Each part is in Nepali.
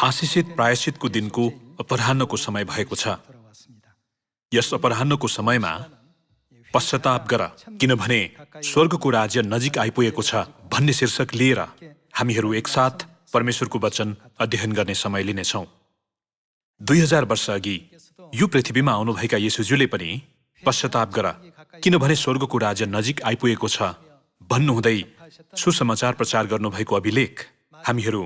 आशिषित प्रायश्चितको दिनको अपराह्नको समय भएको छ। यस अपराह्नको समयमा पश्चाताप गर, किनभने स्वर्गको राज्य नजिक आइपुगेको छ भन्ने शीर्षक लिएर हामीहरू एकसाथ परमेश्वरको वचन अध्ययन गर्ने समय लिनेछौँ। 2000 वर्ष अघि यो पृथ्वीमा आउनुभएका येशूज्यूले पनि पश्चाताप गर, किनभने स्वर्गको राज्य नजिक आइपुगेको छ भन्नुहुँदै सुसमाचार प्रचार गर्नुभएको अभिलेख हामीहरू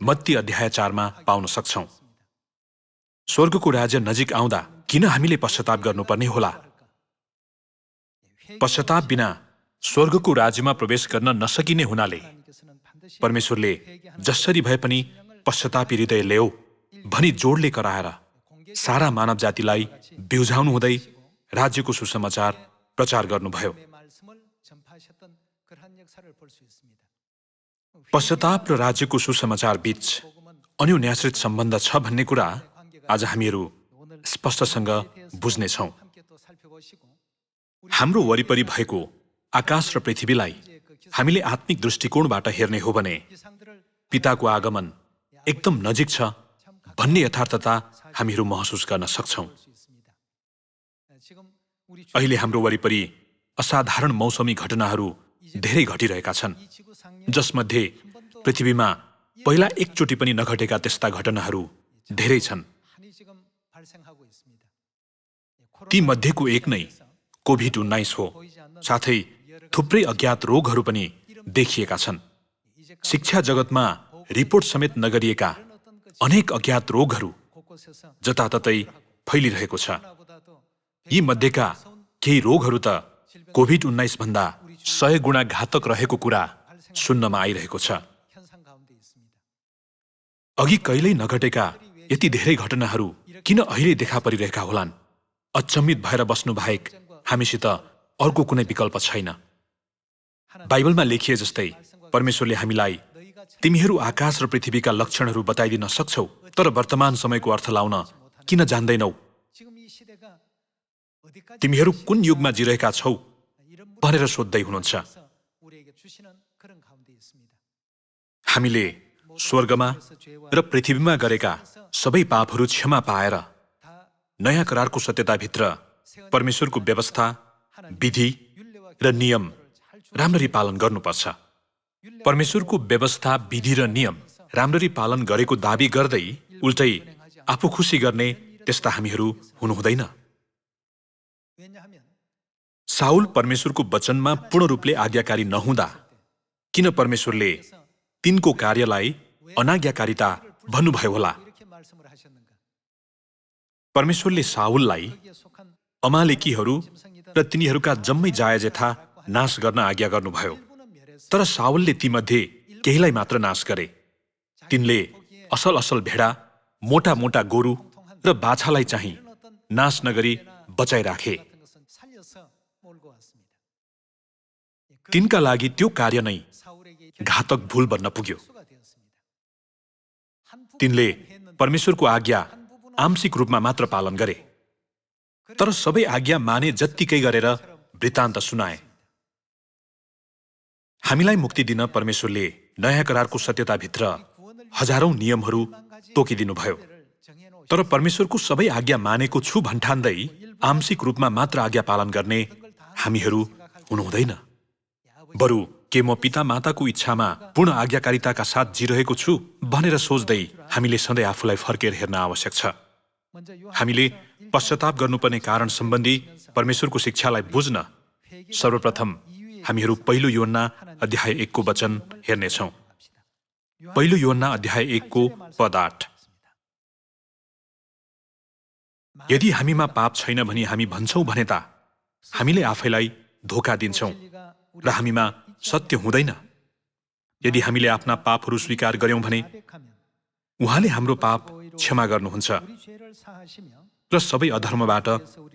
मत्ती अध्याय 4 मा पाउन सक्छौं। स्वर्गको राज्य नजिक आउँदा किन हामीले पश्चाताप गर्नुपर्ने होला? पश्चाताप बिना स्वर्गको राज्यमा प्रवेश गर्न नसकिने हुनाले परमेश्वरले जसरी भए पनि पश्चातापी हृदय ल्याऊ भनी जोडले कराएर सारा मानव जातिलाई बिउझाउनु हुँदै राज्यको सुसमाचार प्रचार गर्नुभयो। पश्चाताप र राज्यको सुसमाचार बीच अन्योन्याश्रित सम्बन्ध छ भन्ने कुरा आज हामीहरू स्पष्टसँग बुझ्नेछौँ। हाम्रो वरिपरि भएको आकाश र पृथ्वीलाई हामीले आत्मिक दृष्टिकोणबाट हेर्ने हो भने पिताको आगमन एकदम नजिक छ भन्ने यथार्थता हामीहरू महसुस गर्न सक्छौं। अहिले हाम्रो वरिपरि असाधारण मौसमी घटनाहरू धेरै घटिरहेका छन्, जसमध्ये पृथ्वीमा पहिला एकचोटि पनि नघटेका त्यस्ता घटनाहरू धेरै छन्। ती मध्येको एक नै कोभिड-19 हो। साथै थुप्रै अज्ञात रोगहरू पनि देखिएका छन्। शिक्षा जगतमा रिपोर्ट समेत नगरिएका अनेक अज्ञात रोगहरू जताततै फैलिरहेको छ। यी मध्येका केही रोगहरू त कोभिड-19 भन्दा 100 गुणा घातक रहेको कुरा सुन्नमा आइरहेको छ। अघि कहिल्यै नघटेका यति धेरै घटनाहरू किन अहिले देखा परिरहेका होलान्? अचम्मित भएर बस्नु बाहेक हामीसित अर्को कुनै विकल्प छैन। बाइबलमा लेखिए जस्तै परमेश्वरले हामीलाई तिमीहरू आकाश र पृथ्वीका लक्षणहरू बताइदिन सक्छौ, तर वर्तमान समयको अर्थ लाउन किन जान्दैनौ? तिमीहरू कुन युगमा जिरहेका छौ भनेर सोध्दै हुनुहुन्छ। हामीले स्वर्गमा र पृथ्वीमा गरेका सबै पापहरू क्षमा पाएर नयाँ करारको सत्यताभित्र परमेश्वरको व्यवस्था, विधि र नियम राम्ररी पालन गर्नुपर्छ। परमेश्वरको व्यवस्था, विधि र नियम राम्ररी पालन गरेको दाबी गर्दै उल्टै आफू खुसी गर्ने त्यस्ता हामीहरू हुनु हुँदैन। साउल परमेश्वरको वचनमा पूर्ण रूपले आज्ञाकारी नहुँदा किन परमेश्वरले तिनको कार्यलाई अनाज्ञाकारिता भन्नुभयो होला? परमेश्वरले साउललाई अमालेकीहरू र तिनीहरूका जम्मै जायजेथा नाश गर्न आज्ञा गर्नुभयो, तर साउलले तीमध्ये केहीलाई मात्र नाश गरे। तिनले असल असल भेडा, मोटा मोटा गोरु र बाछालाई चाहिँ नाश नगरी बचाइराखे। तिनका लागि त्यो कार्य नै घातक भूल बन्न पुग्यो। तिनले परमेश्वरको आज्ञा आंशिक रूपमा मात्र पालन गरे, तर सबै आज्ञा माने जत्तिकै गरेर वृत्तान्त सुनाए। हामीलाई मुक्ति दिन परमेश्वरले नयाँ करारको सत्यताभित्र हजारौं नियमहरू तोकिदिनुभयो, तर परमेश्वरको सबै आज्ञा मानेको छु भन्ठान्दै आंशिक रूपमा मात्र आज्ञा पालन गर्ने हामीहरू हुनु हुँदैन। बरु के म पिता माताको इच्छामा पूर्ण आज्ञाकारिताका साथ जिरहेको छु भनेर सोच्दै हामीले सधैँ आफूलाई फर्केर हेर्न आवश्यक छ। हामीले पश्चाताप गर्नुपर्ने कारण सम्बन्धी परमेश्वरको शिक्षालाई बुझ्न सर्वप्रथम हामीहरू पहिलो यूहन्ना अध्याय 1 को वचन हेर्नेछौँ। पहिलो यूहन्ना अध्याय 1 को पद 8। यदि हामीमा पाप छैन भनी हामी भन्छौं भने त हामीले आफैलाई धोका दिन्छौं र हामीमा सत्य हुँदैन। यदि हामीले आफ्ना पापहरू स्वीकार गर्यौं भने उहाँले हाम्रो पाप क्षमा गर्नुहुन्छ र सबै अधर्मबाट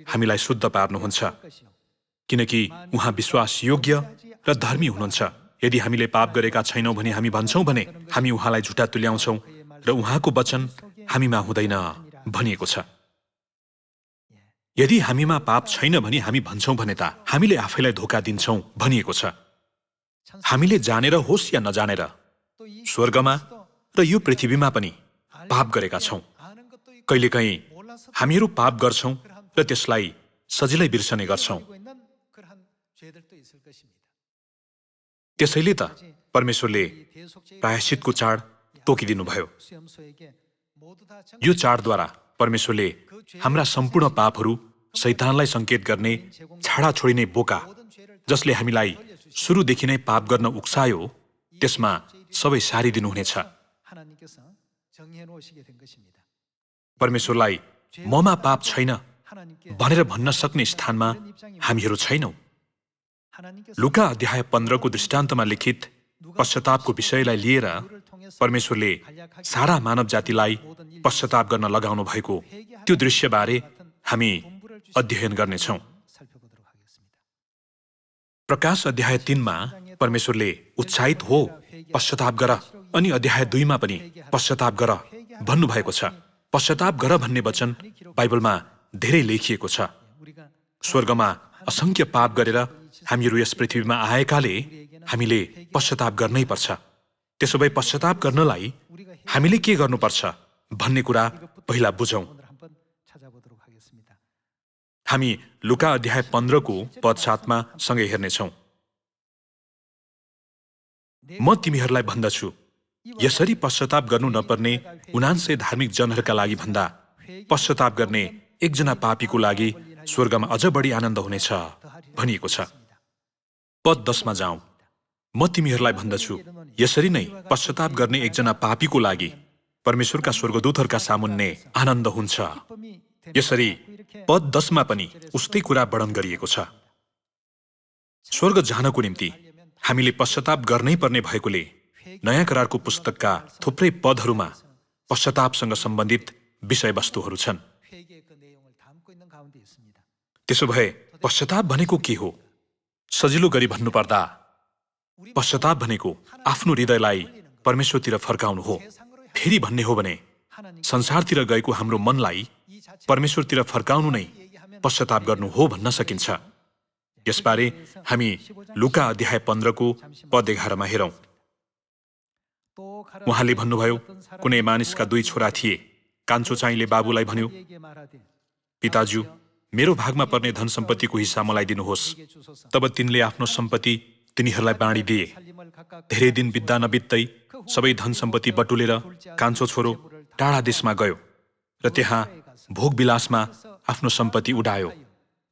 हामीलाई शुद्ध पार्नुहुन्छ, किनकि उहाँ विश्वासयोग्य र धर्मी हुनुहुन्छ। यदि हामीले पाप गरेका छैनौं भने हामी भन्छौं भने हामी उहाँलाई झुटा तुल्याउँछौं र उहाँको वचन हामीमा हुँदैन भनिएको छ। यदि हामीमा पाप छैन भनी हामी भन्छौं भने त हामीले आफैलाई धोका दिन्छौं भनिएको छ। हामीले जानेर होस् या नजानेर स्वर्गमा र यो पृथ्वीमा पनि पाप गरेका छौँ। कहिलेकाहीँ हामीहरू पाप गर्छौँ र त्यसलाई सजिलै बिर्सने गर्छौँ। त्यसैले त परमेश्वरले प्रायश्चितको चाड तोकिदिनुभयो। यो चाडद्वारा परमेश्वरले हाम्रा सम्पूर्ण पापहरू, शैतानलाई सङ्केत गर्ने छाडा छोडिने बोका, जसले हामीलाई सुरुदेखि नै पाप गर्न उक्सायो, त्यसमा सबै सारिदिनुहुनेछ। परमेश्वरलाई ममा पाप छैन भनेर भन्न सक्ने स्थानमा हामीहरू छैनौँ। लुका अध्याय 15 को दृष्टान्तमा लिखित पश्चातापको विषयलाई लिएर परमेश्वरले सारा मानव जातिलाई पश्चाताप गर्न लगाउनु भएको त्यो दृश्यबारे हामी अध्ययन गर्नेछौँ। प्रकाश अध्याय 3 मा परमेश्वरले उत्साहित हो, पश्चाताप गर, अनि अध्याय 2 मा पनि पश्चाताप गर भन्नुभएको छ। पश्चाताप गर भन्ने वचन बाइबलमा धेरै लेखिएको छ। स्वर्गमा असंख्य पाप गरेर हामीहरू यस पृथ्वीमा आएकाले हामीले पश्चाताप गर्नै पर्छ। त्यसो भए पश्चाताप गर्नलाई हामीले के गर्नुपर्छ भन्ने कुरा पहिला बुझौँ। हामी लुका अध्याय 15 को पद 7 मा सँगै हेर्नेछौँ। म तिमीहरूलाई भन्दछु, यसरी पश्चाताप गर्नु नपर्ने 79 धार्मिक जनहरूका लागि भन्दा पश्चाताप गर्ने एकजना पापीको लागि स्वर्गमा अझ बढी आनन्द हुनेछ भनिएको छ। पद 10 मा जाउँ। म तिमीहरूलाई भन्दछु, यसरी नै पश्चाताप गर्ने एकजना पापीको लागि परमेश्वरका स्वर्गदूतहरूका सामुन्ने आनन्द हुन्छ। यसरी पद 10 मा पनि उस्तै कुरा वर्णन गरिएको छ। स्वर्ग जानको निम्ति हामीले पश्चाताप गर्नै पर्ने भएकोले नयाँ करारको पुस्तकका थुप्रै पदहरूमा पश्चातापसँग सम्बन्धित विषयवस्तुहरू छन्। त्यसो भए पश्चाताप भनेको के हो? सजिलो गरी भन्नुपर्दा पश्चाताप भनेको आफ्नो हृदयलाई परमेश्वरतिर फर्काउनु हो। फेरि भन्ने हो भने संसारतिर गएको हाम्रो मनलाई परमेश्वरतिर फर्काउनु नै पश्चाताप गर्नु हो भन्न सकिन्छ। यसबारे हामी लुका अध्याय 15 को पद 11 मा हेरौँ। उहाँले भन्नुभयो, कुनै मानिसका 2 छोरा थिए। कान्छो चाहिँले बाबुलाई भन्यो, पिताज्यू, मेरो भागमा पर्ने धन सम्पत्तिको हिस्सा मलाई दिनुहोस्। तब तिनले आफ्नो सम्पत्ति तिनीहरूलाई बाँडिदिए। धेरै दिन बित्दा नबित्दै सबै धन सम्पत्ति बटुलेर कान्छो छोरो टाढा देशमा गयो र त्यहाँ भोगविलासमा आफ्नो सम्पत्ति उडायो।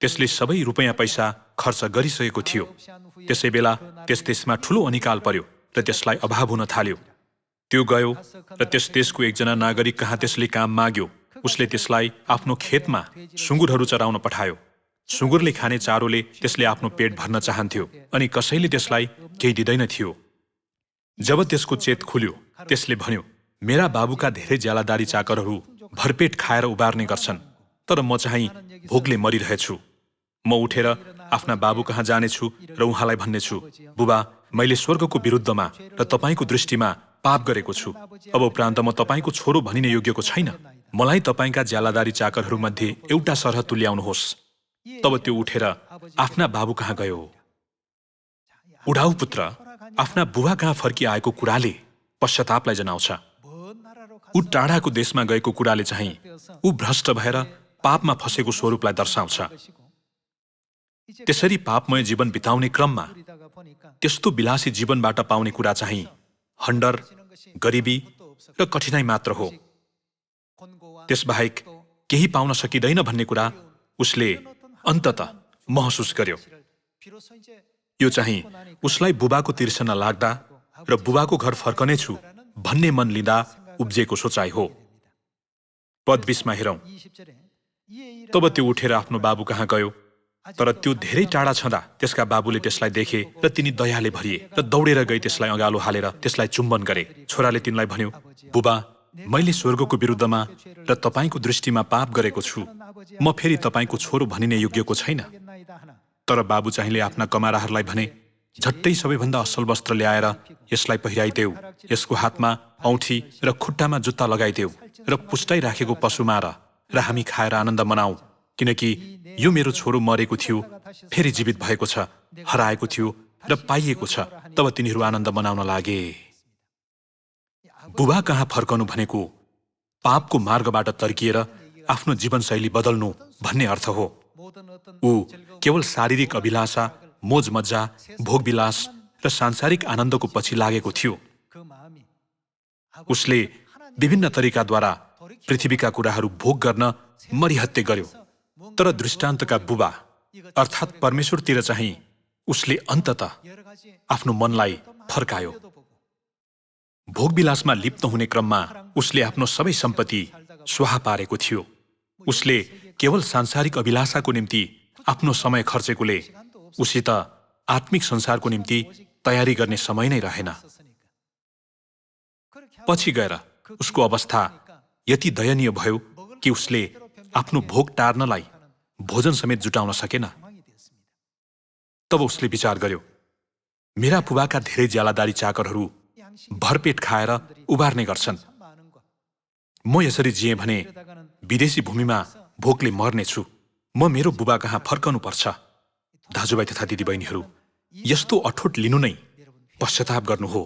त्यसले सबै रुपैयाँ पैसा खर्च गरिसकेको थियो। त्यसै बेला त्यस देशमा ठूलो अनिकाल पर्यो र त्यसलाई अभाव हुन थाल्यो। त्यो गयो र त्यस देशको एकजना नागरिक कहाँ त्यसले काम माग्यो। उसले त्यसलाई आफ्नो खेतमा सुँगुरहरू चराउन पठायो। सुँगुरले खाने चारोले त्यसले आफ्नो पेट भर्न चाहन्थ्यो अनि कसैले त्यसलाई केही दिँदैन थियो। जब त्यसको चेत खुल्यो, त्यसले भन्यो, मेरा बाबुका धेरै ज्यालादारी चाकरहरू भरपेट खाएर उबार्ने गर्छन्, तर म चाहिँ भोकले मरिरहेछु। म उठेर आफ्ना बाबु कहाँ जानेछु र उहाँलाई भन्नेछु, बुबा, मैले स्वर्गको विरुद्धमा र तपाईँको दृष्टिमा पाप गरेको छु। अब उपरान्त म तपाईँको छोरो भनिने योग्यको छैन। मलाई तपाईँका ज्यालादारी चाकरहरूमध्ये एउटा सरह तुल्याउनुहोस्। तब त्यो उठेर आफ्ना बाबु कहाँ गयो। उडाउ पुत्र आफ्ना बुबा कहाँ फर्किआएको कुराले पश्चातापलाई जनाउँछ। ऊ टाढाको देशमा गएको कुराले चाहिँ ऊ भ्रष्ट भएर पापमा फसेको स्वरूपलाई दर्शाउँछ। त्यसरी पापमय जीवन बिताउने क्रममा त्यस्तो विलासी जीवनबाट पाउने कुरा चाहिँ हन्डर, गरिबी र कठिनाई मात्र हो। त्यसबाहेक केही पाउन सकिँदैन भन्ने कुरा उसले अन्ततः महसुस गर्यो। यो चाहिँ उसलाई बुबाको तिर्सना लाग्दा र बुबाको घर फर्कनेछु भन्ने मन लिँदा उब्जेको सोचाइ हो। पद 20 मा हेरौँ। तब त्यो उठेर आफ्नो बाबु कहाँ गयो, तर त्यो धेरै टाढा छँदा त्यसका बाबुले त्यसलाई देखे र तिनी दयाले भरिए र दौडेर गई त्यसलाई अँगालो हालेर त्यसलाई चुम्बन गरे। छोराले तिनलाई भन्यो, बुबा, मैले स्वर्गको विरुद्धमा र तपाईँको दृष्टिमा पाप गरेको छु। म फेरि तपाईँको छोरो भनिने योग्यको छैन। तर बाबु चाहिँले आफ्ना कमाराहरूलाई भने, झट्टै सबैभन्दा असल वस्त्र ल्याएर यसलाई पहिराइदेऊ, यसको हातमा औँठी र खुट्टामा जुत्ता लगाइदेऊ र पुष्टाइराखेको पशु मार र हामी खाएर आनन्द मनाऊ, किनकि यो मेरो छोरो मरेको थियो, फेरि जीवित भएको छ, हराएको थियो र पाइएको छ। तब तिनीहरू आनन्द मनाउन लागे। बुबा कहाँ फर्कनु भनेको पापको मार्गबाट तर्किएर आफ्नो जीवनशैली बदल्नु भन्ने अर्थ हो। ऊ केवल शारीरिक अभिलाषा, मोजमज्जा, भोगविलास र सांसारिक आनन्दको पछि लागेको थियो। उसले विभिन्न तरिकाद्वारा पृथ्वीका कुराहरू भोग गर्न मरिहत्ते गर्यो। तर दृष्टान्तका बुबा अर्थात् परमेश्वरतिर चाहिँ उसले अन्ततः आफ्नो मनलाई फर्कायो। भोगविलासमा लिप्त हुने क्रममा उसले आफ्नो सबै सम्पत्ति स्वाहा पारेको थियो। उसले केवल सांसारिक अभिलाषाको निम्ति आफ्नो समय खर्चेकोले उसित आत्मिक संसारको निम्ति तयारी गर्ने समय नै रहेन। पछि गएर उसको अवस्था यति दयनीय भयो कि उसले आफ्नो भोग टार्नलाई भोजन समेत जुटाउन सकेन। तब उसले विचार गर्यो, मेरा बुबाका धेरै ज्यालादारी चाकरहरू भरपेट खाएर उबार्ने गर्छन्। म यसरी जिएँ भने विदेशी भूमिमा भोकले मर्नेछु। म मेरो बुबा कहाँ फर्कनु पर्छ। दाजुभाइ तथा दिदीबहिनीहरू, यस्तो अठोट लिनु नै पश्चाताप गर्नु हो।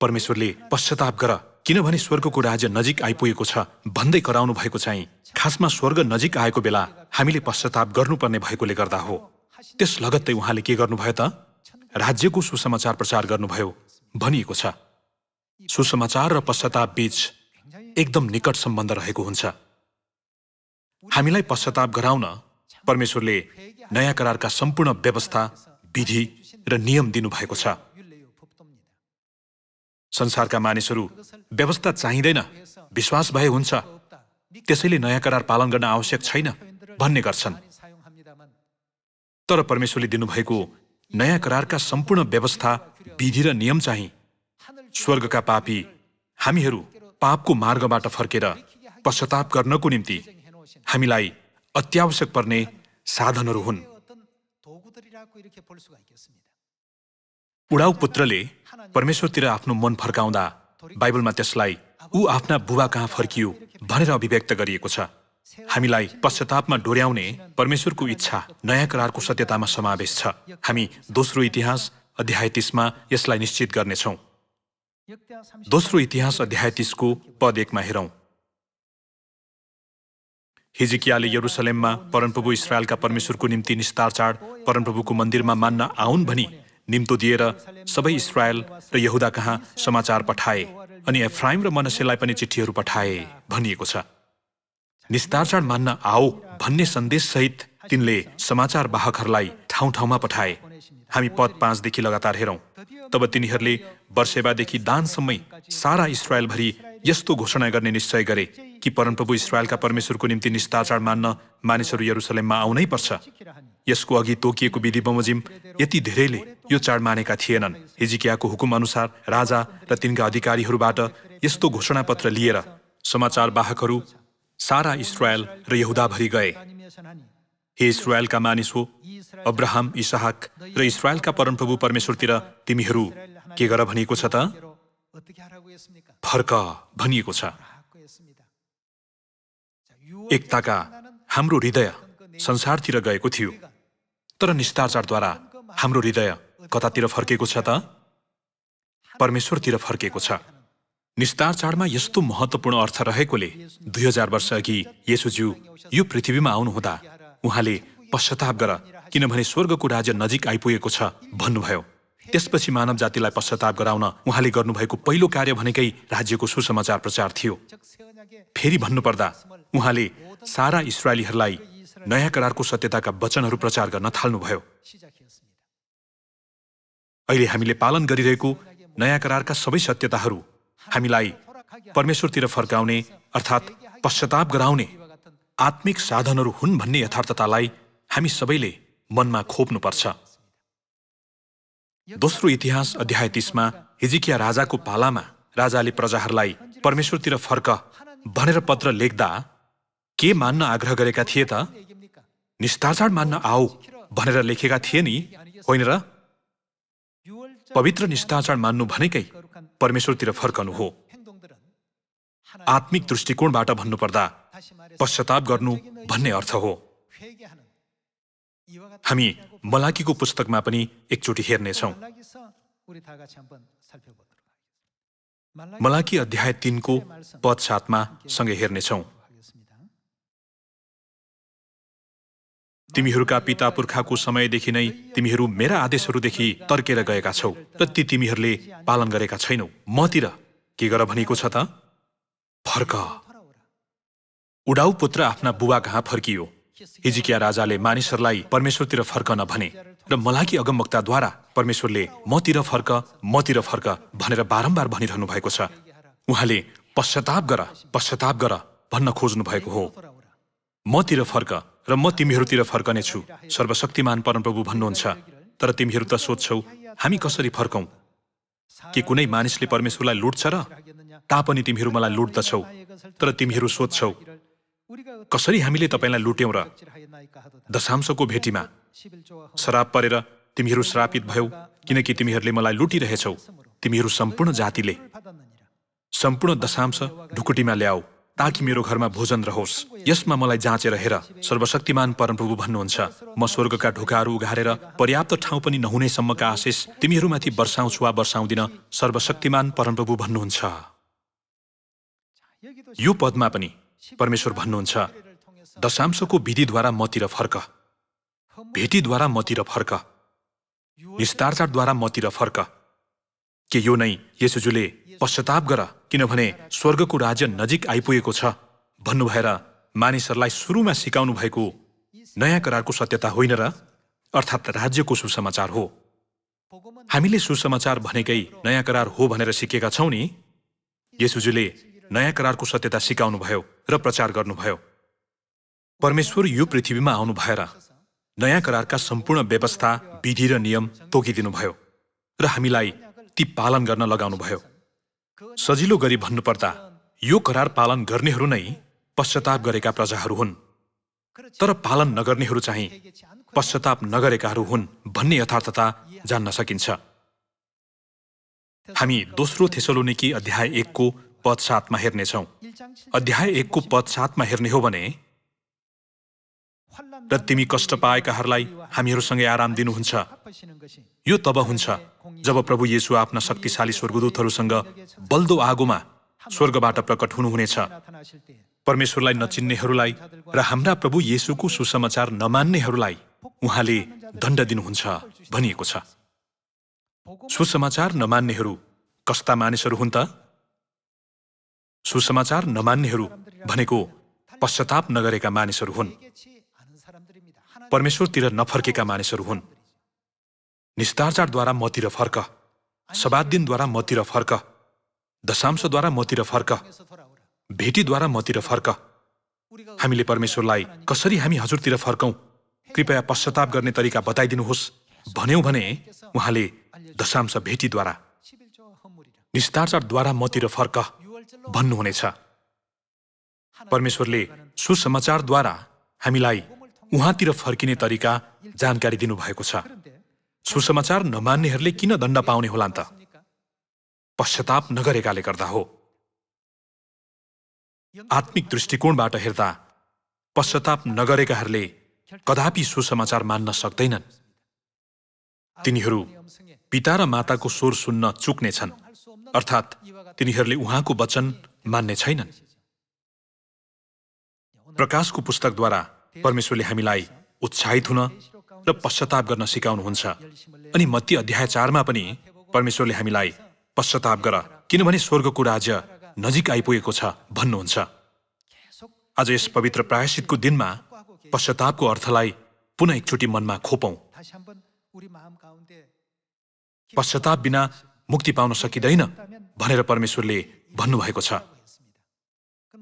परमेश्वरले पश्चाताप गर किनभने स्वर्गको राज्य नजिक आइपुगेको छ भन्दै कराउनु भएको चाहिँ खासमा स्वर्ग नजिक आएको बेला हामीले पश्चाताप गर्नुपर्ने भएकोले गर्दा हो। त्यस लगत्तै उहाँले के गर्नुभयो त? राज्यको सुसमाचार प्रचार गर्नुभयो भनिएको छ। सुसमाचार र पश्चाताप बीच एकदम निकट सम्बन्ध रहेको हुन्छ। हामीलाई पश्चाताप गराउन परमेश्वरले नयाँ करारका सम्पूर्ण व्यवस्था, विधि र नियम दिनुभएको छ। संसारका मानिसहरू व्यवस्था चाहिँदैन, विश्वास भए हुन्छ, त्यसैले नयाँ करार पालन गर्न आवश्यक छैन भन्ने गर्छन्। तर परमेश्वरले दिनुभएको नयाँ करारका सम्पूर्ण व्यवस्था, विधि र नियम चाहिँ स्वर्गका पापी हामीहरू पापको मार्गबाट फर्केर पश्चाताप गर्नको निम्ति हामीलाई अत्यावश्यक पर्ने साधनहरू हुन्। उडाउ पुत्रले परमेश्वरतिर आफ्नो मन फर्काउँदा बाइबलमा त्यसलाई ऊ आफ्ना बुबा कहाँ फर्कियो भनेर अभिव्यक्त गरिएको छ। हामीलाई पश्चातापमा डोर्याउने परमेश्वरको इच्छा नयाँ करारको सत्यतामा समावेश छ। हामी दोस्रो इतिहास अध्याय 30 मा यसलाई निश्चित गर्नेछौँ। दोस्रो इतिहास अध्याय 30 को पद 1 मा हेरौँ। हिजकियाले यरुसलेममा परमप्रभु इस्राएलका परमेश्वरको निम्ति निस्तार चाड परमप्रभुको मन्दिरमा मान्न आउन् भनी निम्तो दिएर सबै इस्राएल र यहुदा कहाँ समाचार पठाए अनि एफ्राइम र मनस्सेलाई पनि चिठीहरू पठाए भनिएको छ। निस्तार चाड मान्न आओ भन्ने सन्देश सहित तिनले समाचार वाहकहरूलाई ठाउँ ठाउँमा पठाए। हामी पद 5 देखि लगातार हेरौँ। तब तिनीहरूले बर्सेबादेखि दानसम्मै सारा इस्राएलभरि यस्तो घोषणा गर्ने निश्चय गरे कि परमप्रभु इस्राएलका परमेश्वरको निम्ति निस्तार चाड मान्न मानिसहरू यरुसलेममा आउनै पर्छ। यसको अघि तोकिएको विधि बमोजिम यति धेरैले यो चाड मानेका थिएनन्। हिजकियाको हुकुम अनुसार राजा र तिनका अधिकारीहरूबाट यस्तो घोषणापत्र लिएर समाचार वाहकहरू सारा इस्राएल र यहुदाभरि गए। हे इस्राएलका मानिस हो, अब्राहम, इसहाक र इस्राएलका परमप्रभु परमेश्वरतिर तिमीहरू के गर भनिएको छ त? फर्क भनिएको छ। एकताका हाम्रो हृदय संसारतिर गएको थियो, तर निस्तार चाडद्वारा हाम्रो हृदय कतातिर फर्केको छ त? परमेश्वरतिर फर्केको छ। निस्तार चाडमा यस्तो महत्त्वपूर्ण अर्थ रहेकोले 2000 वर्ष अघि येशूज्यू यो पृथ्वीमा आउनुहुँदा उहाँले पश्चाताप गर किनभने स्वर्गको राज्य नजिक आइपुगेको छ भन्नुभयो। त्यसपछि मानव जातिलाई पश्चाताप गराउन उहाँले गर्नुभएको पहिलो कार्य भनेकै राज्यको सुसमाचार प्रचार थियो। फेरि भन्नुपर्दा उहाँले सारा इस्राएलीहरूलाई नयाँ करारको सत्यताका वचनहरू प्रचार गर्न थाल्नुभयो। अहिले हामीले पालन गरिरहेको नयाँ करारका सबै सत्यताहरू हामीलाई परमेश्वरतिर फर्काउने अर्थात् पश्चाताप गराउने आत्मिक साधनहरू हुन् भन्ने यथार्थतालाई हामी सबैले मनमा खोप्नुपर्छ। दोस्रो इतिहास अध्याय 30 मा हिजकिया राजाको पालामा राजाले प्रजाहरूलाई परमेश्वरतिर फर्क भनेर पत्र लेख्दा के मान्न आग्रह गरेका थिए त? निस्तार चाड मान्न आओ भनेर लेखेका थिए नि, होइन र? पवित्र निस्तार चाड मान्नु भनेकै परमेश्वरतिर फर्कनु हो। आत्मिक दृष्टिकोणबाट भन्नुपर्दा पश्चाताप गर्नु भन्ने अर्थ हो। हामी मलाकीको पुस्तकमा पनि एकचोटि हेर्नेछौँ। मलाकी अध्याय 3 को पद 7 सँगै हेर्नेछौँ। तिमीहरूका पिता पुर्खाको समयदेखि नै तिमीहरू मेरा आदेशहरूदेखि तर्केर गएका छौ र ती तिमीहरूले पालन गरेका छैनौ। मतिर के गर भनिएको छ त? फर्क। उडाउ पुत्र आफ्ना बुबा कहाँ फर्कियो। हिजकिया राजाले मानिसहरूलाई परमेश्वरतिर फर्कन भने र मलाकी अगमवक्ताद्वारा परमेश्वरले मतिर फर्क भनेर बारम्बार भनिरहनु भएको छ। उहाँले पश्चाताप गर भन्न खोज्नु भएको हो। मतिर फर्क र म तिमीहरूतिर फर्कनेछु, सर्वशक्तिमान परमप्रभु भन्नुहुन्छ। तर तिमीहरू त सोध्छौ, हामी कसरी फर्कौं? के कुनै मानिसले परमेश्वरलाई लुट्छ र? तापनि तिमीहरू मलाई लुट्दछौ। तर तिमीहरू सोध्छौ, कसरी हामीले तपाईँलाई लुट्यौं र? दशांशको भेटीमा शराब परेर तिमीहरू श्रापित भयौ, किनकि तिमीहरूले मलाई लुटिरहेछौ। तिमीहरू सम्पूर्ण जातिले सम्पूर्ण दशांश ढुकुटीमा ल्याऊ, ताकि मेरो घरमा भोजन रहोस्। यसमा मलाई जाँचेर हेर, सर्वशक्तिमान परमप्रभु भन्नुहुन्छ। म स्वर्गका ढोकाहरू उघारेर पर्याप्त ठाउँ पनि नहुनेसम्मका आशिष तिमीहरूमाथि वर्षाउँछु वा वर्षाउँदिन, सर्वशक्तिमान परमप्रभु भन्नुहुन्छ। यो पदमा पनि परमेश्वर भन्नुहुन्छ, दशांशको विधिद्वारा मतिर फर्क, भेटीद्वारा मतिर फर्क, निस्तारचारद्वारा मतिर फर्क। के यो नै येशूजुले पश्चाताप गर, किनभने स्वर्गको राज्य नजिक आइपुगेको छ भन्नु भएर मानिसहरूलाई सुरुमा सिकाउनु भएको नयाँ करारको सत्यता होइन र? अर्थात् राज्यको सुसमाचार हो। हामीले सुसमाचार भनेकै नयाँ करार हो भनेर सिकेका छौँ नि। येशूजुले नयाँ करारको सत्यता सिकाउनु भयो र प्रचार गर्नुभयो। परमेश्वर यो पृथ्वीमा आउनु भएर नयाँ करारका सम्पूर्ण व्यवस्था, विधि र नियम तोकिदिनुभयो र हामीलाई ती पालन गर्न लगाउनुभयो। सजिलो गरी भन्नुपर्दा यो करार पालन गर्नेहरू नै पश्चाताप गरेका प्रजाहरू हुन्, तर पालन नगर्नेहरू चाहिँ पश्चाताप नगरेकाहरू हुन् भन्ने यथार्थता जान्न सकिन्छ। हामी दोस्रो थेसलोनिकी अध्याय 1 को पद 7 मा हेर्नेछौँ। अध्याय 1 को पद 7 मा हेर्ने हो भने, र तिमी कष्ट पाएकाहरूलाई हामीहरूसँगै आराम दिनुहुन्छ। यो तब हुन्छ जब प्रभु येशू आफ्ना शक्तिशाली स्वर्गदूतहरूसँग बल्दो आगोमा स्वर्गबाट प्रकट हुनुहुनेछ। परमेश्वरलाई नचिन्नेहरूलाई र हाम्रा प्रभु येशूको सुसमाचार नमान्नेहरूलाई उहाँले दण्ड दिनुहुन्छ भनिएको छ। सुसमाचार नमान्नेहरू कस्ता मानिसहरू हुन् त? सुसमाचार नमान्नेहरू भनेको पश्चाताप नगरेका मानिसहरू हुन्, परमेश्वरतिर नफर्केका मानिसहरू हुन्। निस्तारचारद्वारा मतिर फर्क, सबात दिनद्वारा मतिर फर्क, दशांशद्वारा मतिर फर्क, भेटीद्वारा मतिर फर्क। हामीले परमेश्वरलाई कसरी हामी हजुरतिर फर्कौं, कृपया पश्चाताप गर्ने तरिका बताइदिनुहोस् भन्यौं भने उहाँले दशांश भेटीद्वारा, निस्तारचारद्वारा मतिर फर्क भन्नुहुनेछ। परमेश्वरले सुसमाचारद्वारा हामीलाई उहाँतिर फर्किने तरिका जानकारी दिनुभएको छ। सुसमाचार नमान्नेहरूले किन दण्ड पाउने होलान् त? पश्चाताप नगरेकाले गर्दा हो। आत्मिक दृष्टिकोणबाट हेर्दा पश्चाताप नगरेकाहरूले कदापि सुसमाचार मान्न सक्दैनन्। तिनीहरू पिता र माताको स्वर सुन्न चुक्नेछन्, अर्थात् तिनीहरूले उहाँको वचन मान्ने छैनन्। प्रकाशको पुस्तकद्वारा परमेश्वरले हामीलाई उत्साहित हुन र पश्चाताप गर्न सिकाउनुहुन्छ। अनि मत्ती अध्याय 4 मा पनि परमेश्वरले हामीलाई पश्चाताप गर, किनभने स्वर्गको राज्य नजिक आइपुगेको छ भन्नुहुन्छ। आज यस पवित्र प्रायश्चितको दिनमा पश्चातापको अर्थलाई पुनः एकचोटि मनमा खोपौं। पश्चाताप बिना मुक्ति पाउन सकिँदैन भनेर परमेश्वरले भन्नुभएको छ।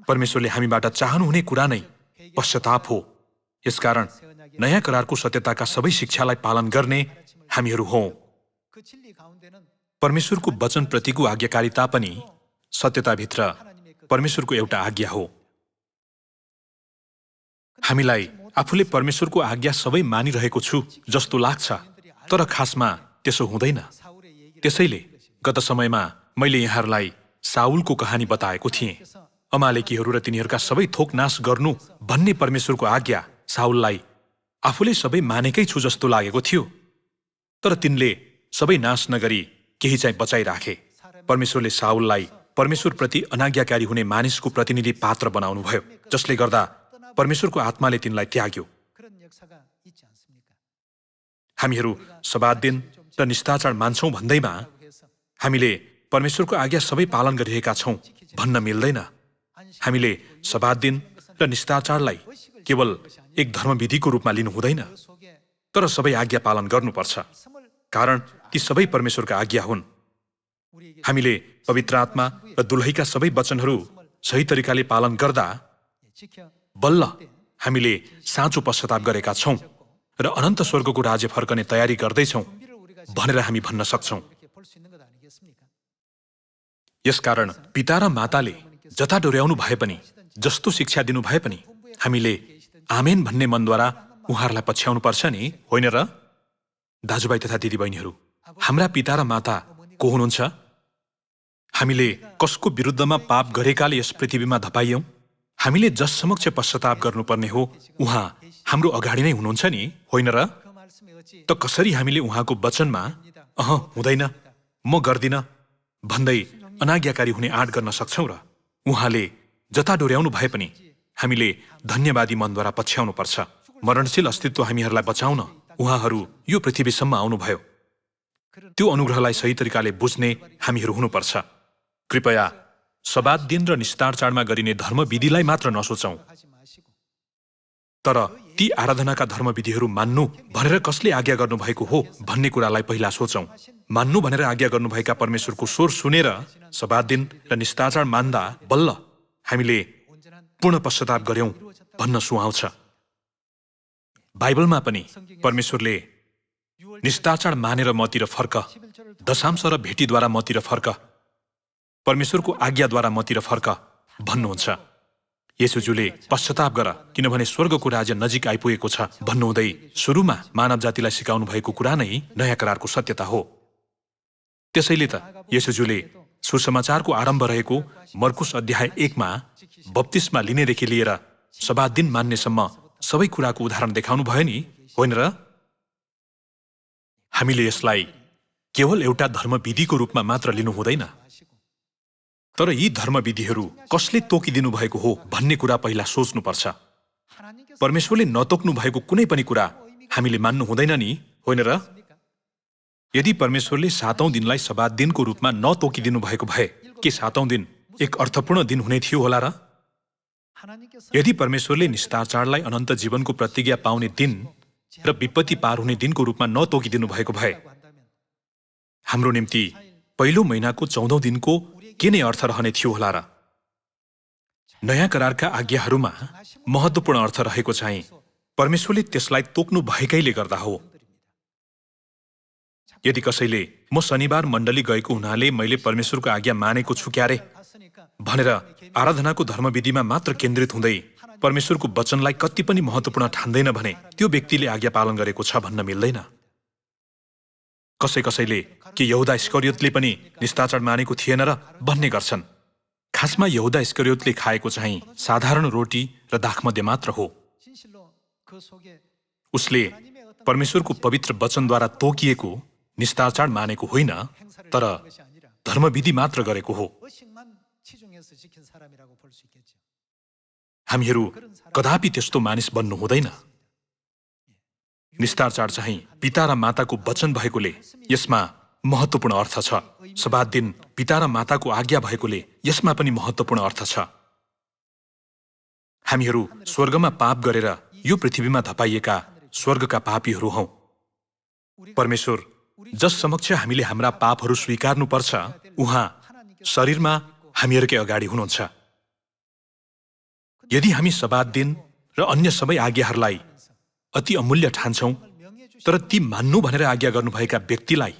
परमेश्वरले हामीबाट चाहनुहुने कुरा नै पश्चाताप हो। यसकारण नयाँ करारको सत्यताका सबै शिक्षालाई पालन गर्ने हामीहरू हौं। परमेश्वरको वचनप्रतिको आज्ञाकारिता पनि सत्यताभित्र परमेश्वरको एउटा आज्ञा हो। हामीलाई आफूले परमेश्वरको आज्ञा सबै मानिरहेको छु जस्तो लाग्छ, तर खासमा त्यसो हुँदैन। त्यसैले गत समयमा मैले यहाँहरूलाई साउलको कहानी बताएको थिएँ। अमालेकीहरू र तिनीहरूका सबै थोक नाश गर्नु भन्ने परमेश्वरको आज्ञा साउललाई आफूले सबै मानेकै छु जस्तो लागेको थियो, तर तिनले सबै नाश नगरी केही चाहिँ बचाइराखे। परमेश्वरले साउललाई परमेश्वरप्रति अनाज्ञाकारी हुने मानिसको प्रतिनिधि पात्र बनाउनुभयो, जसले गर्दा परमेश्वरको आत्माले तिनलाई त्याग्यो। हामीहरू सब्बात दिन र निस्ताचार मान्छौँ भन्दैमा हामीले परमेश्वरको आज्ञा सबै पालन गरिरहेका छौँ भन्न मिल्दैन। हामीले सब्बात दिन र निस्ताचारलाई केवल एक धर्मविधिको रूपमा लिनु हुँदैन, तर सबै आज्ञा पालन गर्नुपर्छ, कारण ती सबै परमेश्वरका आज्ञा हुन्। हामीले पवित्र आत्मा र दुलहीका सबै वचनहरू सही तरिकाले पालन गर्दा बल्ल हामीले साँचो पश्चाताप गरेका छौँ र अनन्त स्वर्गको राज्य फर्कने तयारी गर्दैछौँ भनेर हामी भन्न सक्छौँ। यसकारण पिता र माताले जता डोर्याउनु भए पनि, जस्तो शिक्षा दिनु भए पनि हामीले आमेन भन्ने मनद्वारा उहाँहरूलाई पछ्याउनु पर्छ नि, होइन र? दाजुभाइ तथा दिदीबहिनीहरू, हाम्रा पिता र माता को हुनुहुन्छ? हामीले कसको विरुद्धमा पाप गरेकाले यस पृथ्वीमा धपाइयौं? हामीले जस समक्ष पश्चाताप गर्नुपर्ने हो उहाँ हाम्रो अगाडि नै हुनुहुन्छ नि, होइन र? त कसरी हामीले उहाँको वचनमा हुँदैन, म गर्दिन भन्दै अनाज्ञाकारी हुने आँट गर्न सक्छौँ र? उहाँले जता डोर्याउनु भए पनि हामीले धन्यवादी मनद्वारा पछ्याउनु पर्छ। मरणशील अस्तित्व हामीहरूलाई बचाउन उहाँहरू यो पृथ्वीसम्म आउनुभयो। त्यो अनुग्रहलाई सही तरिकाले बुझ्ने हामीहरू हुनुपर्छ। कृपया सब्बात दिन र निस्तारचारमा गरिने धर्मविधिलाई मात्र नसोचौं, तर ती आराधनाका धर्मविधिहरू मान्नु भनेर कसले आज्ञा गर्नुभएको हो भन्ने कुरालाई पहिला सोचौं। मान्नु भनेर आज्ञा गर्नुभएका परमेश्वरको स्वर सुनेर सब्बात दिन र निस्तारचार मान्दा बल्ल हामीले पूर्ण पश्चाताप गर्यौं भन्न सुहाउँछ। बाइबलमा पनि परमेश्वरले निस्तारचार मानेर मतिर फर्क, दशांश र भेटीद्वारा मतिर फर्क, परमेश्वरको आज्ञाद्वारा मतिर फर्क भन्नुहुन्छ। येशूज्यूले पश्चाताप गर किनभने स्वर्गको राज्य नजिक आइपुगेको छ भन्नुहुँदै सुरुमा मानव जातिलाई सिकाउनु भएको कुरा नै नयाँ करारको सत्यता हो। त्यसैले त येशूज्यूले सुसमाचारको आरम्भ रहेको मर्कुस अध्याय 1 मा बप्तिस्मा लिनेदेखि लिएर सब्बात दिन मान्नेसम्म सबै कुराको उदाहरण देखाउनु भयो नि, होइन र? हामीले यसलाई केवल एउटा धर्मविधिको रूपमा मात्र लिनु हुँदैन, तर यी धर्मविधिहरू कसले तोकिदिनु भएको हो भन्ने कुरा पहिला सोच्नुपर्छ। परमेश्वरले नतोक्नु भएको कुनै पनि कुरा हामीले मान्नु हुँदैन नि, होइन र? यदि परमेश्वरले 7औं दिनलाई सब्बात दिनको रूपमा नतोकिदिनु भएको भए के 7औं दिन एक अर्थपूर्ण दिन हुने थियो होला र? यदि परमेश्वरले निस्तारचारलाई अनन्त जीवनको प्रतिज्ञा पाउने दिन र विपत्ति पार हुने दिनको रूपमा नतोकिदिनु भएको भए हाम्रो निम्ति पहिलो महिनाको 14औं दिनको के नै अर्थ रहने थियो होला र? नयाँ करारका आज्ञाहरूमा महत्त्वपूर्ण अर्थ रहेको चाहिँ परमेश्वरले त्यसलाई तोक्नु भएकैले गर्दा हो। यदि कसैले म शनिबार मण्डली गएको हुनाले मैले परमेश्वरको आज्ञा मानेको छु क्यारे भनेर आराधनाको धर्मविधिमा मात्र केन्द्रित हुँदै परमेश्वरको वचनलाई कति पनि महत्त्वपूर्ण ठान्दैन भने त्यो व्यक्तिले आज्ञा पालन गरेको छ भन्न मिल्दैन। कसैले कि यहुदा इस्करियोतले पनि निस्तारचार मानेको थिएन र भन्ने गर्छन्। खासमा यहुदा इस्करियोतले खाएको चाहिँ साधारण रोटी र दाखमध्य मात्र हो। उसले परमेश्वरको पवित्र वचनद्वारा तोकिएको निस्तारचार मानेको होइन, तर धर्मविधि मात्र गरेको हो। हामीहरू कदापि त्यस्तो मानिस बन्नु हुँदैन। निस्तारचार चाहिँ पिता र माताको वचन भएकोले यसमा महत्त्वपूर्ण अर्थ छ। सब्बात दिन पिता र माताको आज्ञा भएकोले यसमा पनि महत्त्वपूर्ण अर्थ छ। हामीहरू स्वर्गमा पाप गरेर यो पृथ्वीमा धपाइएका स्वर्गका पापीहरू हौं। परमेश्वर जस समक्ष हामीले हाम्रा पापहरू स्वीकार्नुपर्छ उहाँ शरीरमा हामीहरूकै अगाडि हुनुहुन्छ। यदि हामी सब्बात दिन र अन्य सबै आज्ञाहरूलाई अति अमूल्य ठान्छौं, तर ती मान्नु भनेर आज्ञा गर्नुभएका व्यक्तिलाई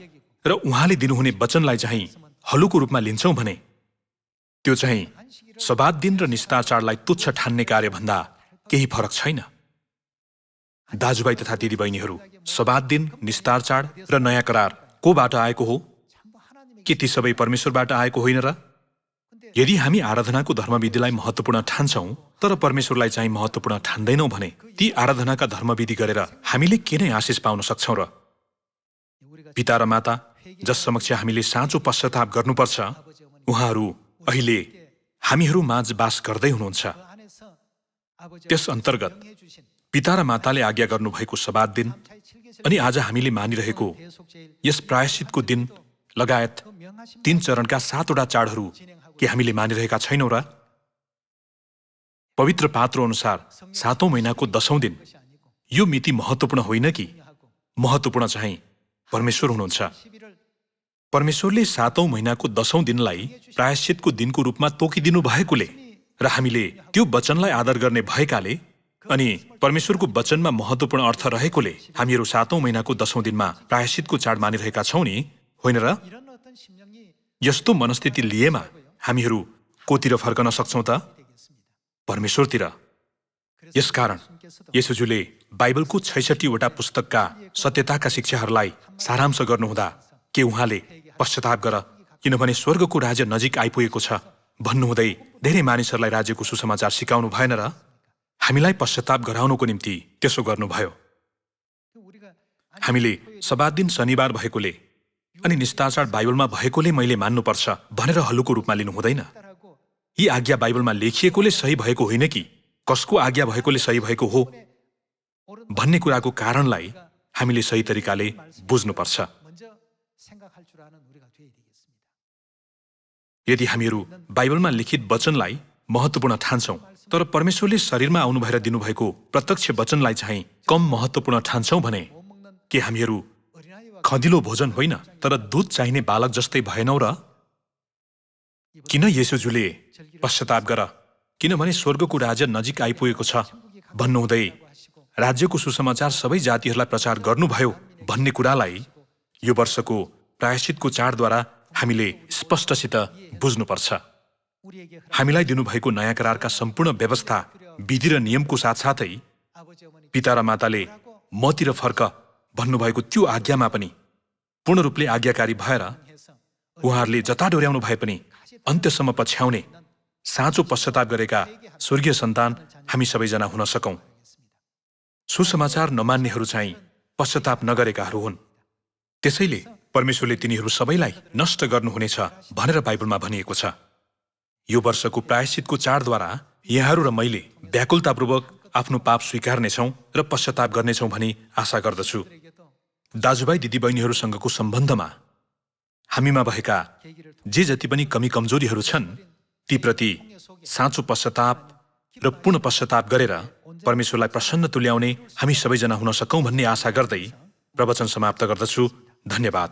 र उहाँले दिनुहुने वचनलाई चाहिँ हलुको रूपमा लिन्छौं भने त्यो चाहिँ सब्बात दिन र निस्तारचारलाई तुच्छ ठान्ने कार्यभन्दा केही फरक छैन। दाजुभाइ तथा दिदीबहिनीहरू, सब्बात दिन, निस्तारचार र नयाँ करार कोबाट आएको हो? के ती सबै परमेश्वरबाट आएको होइन र? यदि हामी आराधनाको धर्मविधिलाई महत्त्वपूर्ण ठान्छौं तर परमेश्वरलाई चाहिँ महत्त्वपूर्ण ठान्दैनौं भने ती आराधनाका धर्मविधि गरेर हामीले के नै आशिष पाउन सक्छौं र? पिता र माता जस समक्ष हामीले साँचो पश्चाताप गर्नुपर्छ उहाँहरू अहिले हामीहरू माझ बास गर्दै हुनुहुन्छ। त्यस अन्तर्गत पिता र माताले आज्ञा गर्नुभएको सबात दिन अनि आज हामीले मानिरहेको यस प्रायश्चितको दिन लगायत 3 चरणका 7वटा चाडहरू के हामीले मानिरहेका छैनौँ र? पवित्र पात्रो अनुसार 7औं महिनाको 10औं दिन यो मिति महत्त्वपूर्ण होइन कि? महत्त्वपूर्ण चाहिँ परमेश्वर हुनुहुन्छ। परमेश्वरले 7औं महिनाको 10औं दिनलाई प्रायश्चितको दिनको रूपमा तोकिदिनु भएकोले र हामीले त्यो वचनलाई आदर गर्ने भएकाले अनि परमेश्वरको वचनमा महत्त्वपूर्ण अर्थ रहेकोले हामीहरू 7औं महिनाको 10औं दिनमा प्रायश्चितको चाड मानिरहेका छौँ नि, होइन र? यस्तो मनस्थिति लिएमा हामीहरू कोतिर फर्कन सक्छौँ त? परमेश्वरतिर। यसकारण येशूजुले बाइबलको 66वटा पुस्तकका सत्यताका शिक्षाहरूलाई सारांश गर्नुहुँदा के उहाँले पश्चाताप गर किनभने स्वर्गको राज्य नजिक आइपुगेको छ भन्नुहुँदै धेरै मानिसहरूलाई राज्यको सुसमाचार सिकाउनु भएन र? हामीलाई पश्चाताप गराउनको निम्ति त्यसो गर्नुभयो। हामीले सबात दिन शनिबार भएकोले अनि निस्तार बाइबलमा भएकोले मैले मान्नुपर्छ भनेर हल्लुको रूपमा लिनु हुँदैन। यी आज्ञा बाइबलमा लेखिएकोले सही भएको होइन कि कसको आज्ञा भएकोले सही भएको हो भन्ने कुराको कारणलाई हामीले सही तरिकाले बुझ्नुपर्छ। यदि हामीहरू बाइबलमा लिखित वचनलाई महत्त्वपूर्ण ठान्छौँ तर परमेश्वरले शरीरमा आउनु भएर दिनुभएको प्रत्यक्ष वचनलाई चाहिँ कम महत्त्वपूर्ण ठान्छौँ भने के हामीहरू खदिलो भोजन होइन तर दूध चाहिने बालक जस्तै भएनौ र? किन येशूजुले पश्चाताप गर किनभने स्वर्गको राज्य नजिक आइपुगेको छ भन्नुहुँदै राज्यको सुसमाचार सबै जातिहरूलाई प्रचार गर्नुभयो भन्ने कुरालाई यो वर्षको प्रायश्चितको चाडद्वारा हामीले स्पष्टसित बुझ्नुपर्छ। हामीलाई दिनुभएको नयाँ करारका सम्पूर्ण व्यवस्था, विधि र नियमको साथसाथै पिता र माताले मतिर फर्क भन्नुभएको त्यो आज्ञामा पनि पूर्ण रूपले आज्ञाकारी भएर उहाँहरूले जता डोर्याउनु भए पनि अन्त्यसम्म पछ्याउने साँचो पश्चाताप गरेका स्वर्गीय सन्तान हामी सबैजना हुन सकौं। सुसमाचार नमान्नेहरू चाहिँ पश्चाताप नगरेकाहरू हुन्। त्यसैले परमेश्वरले तिनीहरू सबैलाई नष्ट गर्नुहुनेछ भनेर बाइबलमा भनिएको छ। यो वर्षको प्रायश्चितको चाडद्वारा यहाँहरू र मैले व्याकुलतापूर्वक आफ्नो पाप स्वीकार्नेछौँ र पश्चाताप गर्नेछौँ भनी आशा गर्दछु। दाजुभाइ दिदीबहिनीहरूसँगको सम्बन्धमा हामीमा भएका जे जति पनि कमी कमजोरीहरू छन् तीप्रति साँचो पश्चाताप र पूर्ण पश्चाताप गरेर परमेश्वरलाई प्रसन्न तुल्याउने हामी सबैजना हुन सकौं भन्ने आशा गर्दै प्रवचन समाप्त गर्दछु। धन्यवाद।